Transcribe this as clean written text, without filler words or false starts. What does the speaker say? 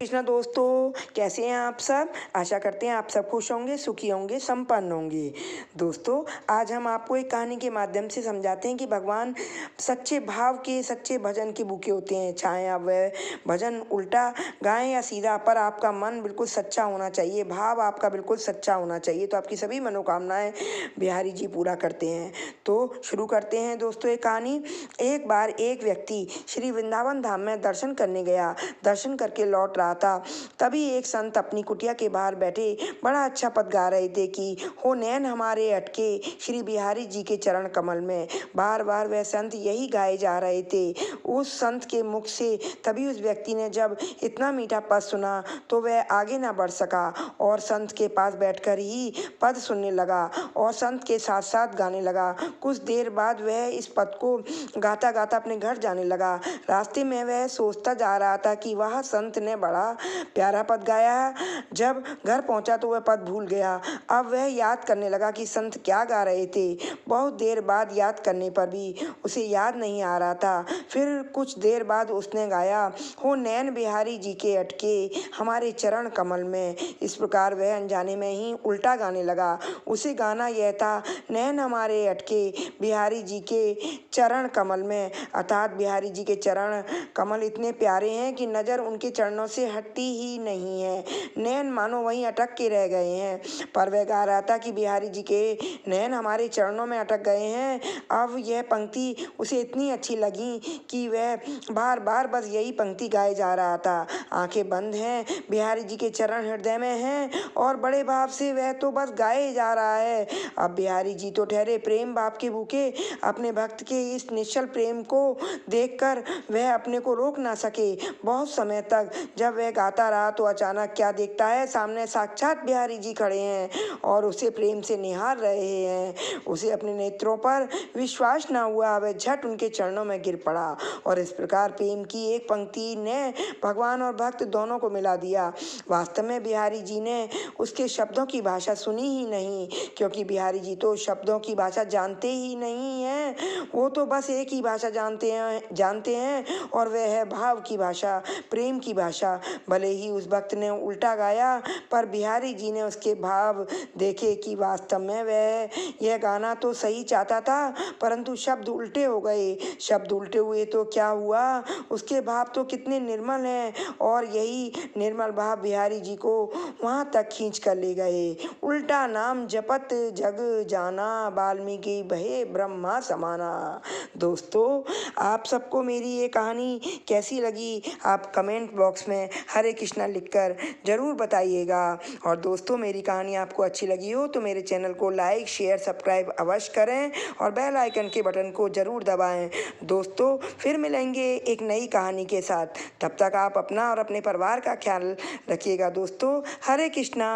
कृष्णा दोस्तों, कैसे हैं आप सब। आशा करते हैं आप सब खुश होंगे, सुखी होंगे, संपन्न होंगे। दोस्तों, आज हम आपको एक कहानी के माध्यम से समझाते हैं कि भगवान सच्चे भाव के, सच्चे भजन के भूखे होते हैं। चाहे आप वह भजन उल्टा गाएं या सीधा, पर आपका मन बिल्कुल सच्चा होना चाहिए, भाव आपका बिल्कुल सच्चा होना चाहिए, तो आपकी सभी मनोकामनाएं बिहारी जी पूरा करते हैं। तो शुरू करते हैं दोस्तों एक कहानी। एक बार एक व्यक्ति श्री वृंदावन धाम में दर्शन करने गया। दर्शन करके लौट रहा था, तभी एक संत अपनी कुटिया के बाहर बैठे बड़ा अच्छा पद गा रहे थे कि हो नैन हमारे अटके श्री बिहारी जी के चरण कमल में। बार बार वह संत यही गाए जा रहे थे। उस संत के मुख से तभी उस व्यक्ति ने जब इतना मीठा पद सुना तो वह आगे ना बढ़ सका और संत के पास बैठकर ही पद सुनने लगा और संत के साथ साथ गाने लगा। कुछ देर बाद वह इस पद को गाता गाता अपने घर जाने लगा। रास्ते में वह सोचता जा रहा था कि वह संत ने बड़ा प्यारा पद गाया। जब घर पहुंचा तो वह पद भूल गया। अब वह याद करने लगा कि संत क्या गा रहे थे। बहुत देर बाद याद करने पर भी उसे याद नहीं आ रहा था। फिर कुछ देर बाद उसने गाया, हो नैन बिहारी जी के अटके हमारे चरण कमल में। इस प्रकार वह अनजाने में ही उल्टा गाने लगा। उसे गाना यह था, नैन हमारे अटके बिहारी जी के चरण कमल में, अर्थात बिहारी जी के चरण कमल इतने प्यारे हैं कि नज़र उनके चरणों से हटती ही नहीं है। नैन मानो वहीं अटक के रह गए हैं। पर वह गा रहा था कि बिहारी जी के नैन हमारे चरणों में अटक गए हैं। अब यह पंक्ति उसे इतनी अच्छी लगी कि वह बार बार बस यही पंक्ति गाए जा रहा था। आंखें बंद हैं, बिहारी जी के चरण हृदय में हैं और बड़े भाव से वह तो बस गाए जा रहा है। अब बिहारी जी तो ठहरे प्रेम भाव के भूखे। अपने भक्त के इस निश्चल प्रेम को देखकर वह अपने को रोक ना सके। बहुत समय तक जब वह गाता रहा तो अचानक क्या देखता है, सामने साक्षात बिहारी जी खड़े हैं और उसे प्रेम से निहार रहे हैं। उसे अपने नेत्रों पर विश्वास न हुआ। वह झट उनके चरणों में गिर पड़ा और इस प्रकार प्रेम की एक पंक्ति ने भगवान और भक्त दोनों को मिला दिया। वास्तव में बिहारी जी ने उसके शब्दों की भाषा सुनी ही नहीं, क्योंकि बिहारी जी तो शब्दों की भाषा जानते ही नहीं हैं। वो तो बस एक ही भाषा जानते हैं और वह है भाव की भाषा, प्रेम की भाषा। भले ही उस भक्त ने उल्टा गाया, पर बिहारी जी ने उसके भाव देखे कि वास्तव में वह यह गाना तो सही चाहता था, परंतु शब्द उल्टे हो गए। शब्द उल्टे हुए तो क्या हुआ, उसके भाव तो कितने निर्मल हैं और यही निर्मल भाव बिहारी जी को वहाँ तक खींच कर ले गए। उल्टा नाम जपत जग जाना, वाल्मीकि भये ब्रह्मा समाना। दोस्तों, आप सबको मेरी ये कहानी कैसी लगी, आप कमेंट बॉक्स में हरे कृष्णा लिखकर ज़रूर बताइएगा। और दोस्तों, मेरी कहानी आपको अच्छी लगी हो तो मेरे चैनल को लाइक, शेयर, सब्सक्राइब अवश्य करें और बेल आइकन के बटन को ज़रूर दबाएं। दोस्तों, फिर मिलेंगे एक नई कहानी के साथ। तब तक आप अपना और अपने परिवार का ख्याल रखिएगा। दोस्तों, हरे कृष्णा।